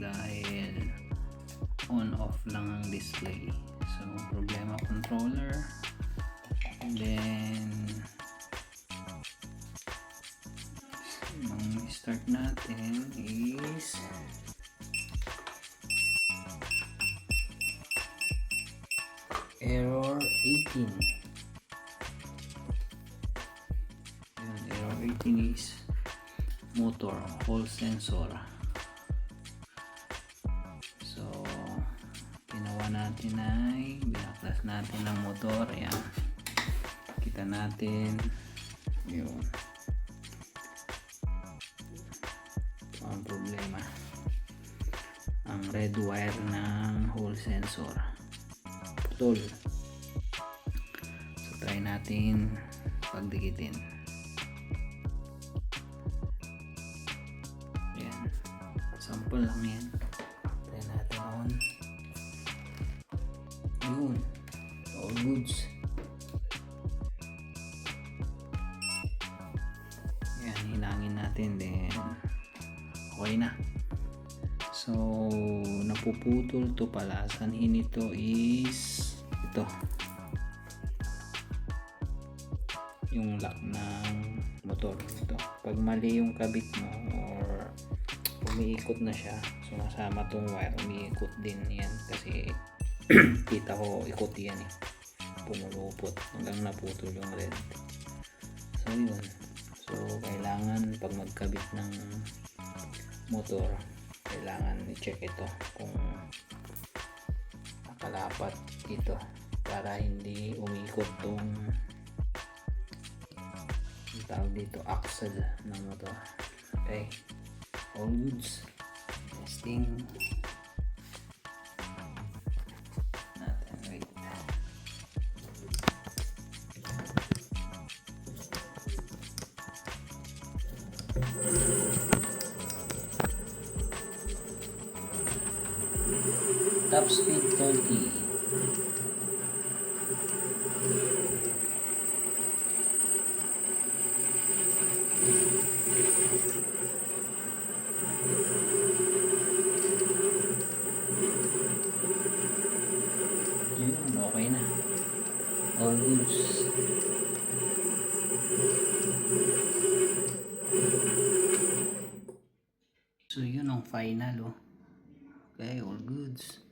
dahil on off lang ang display. So problema controller, and then ang start natin is error 18. Yan, error 18 is motor hall sensor. So ginawa natin ay binaklas natin ang motor. Ayan, kita natin yun ang problema, ang red wire ng hall sensor putol. So try natin pagdikitin. Ayan, sample lang yan. Try natin on. Yun, all goods. Ayan, hinangin natin, then okay na. So napuputol to pala. Sanhin nito is ito, yung lock ng motor. Ito, pag mali yung kabit mo or umiikot na siya, sumasama tong wire, umiikot din yan kasi kita ko ikot yan eh, pumulupot hanggang naputol yung red. So yun, so kailangan pag magkabit ng motor, kailangan i-check ito kung nakalapat dito para hindi umikot tong tawag dito, axle ng motor. Okay, all goods. Testing natin, wait. Top speed 30. Yun, okay na. All goods. So yun ang final, oh. Okay, all goods.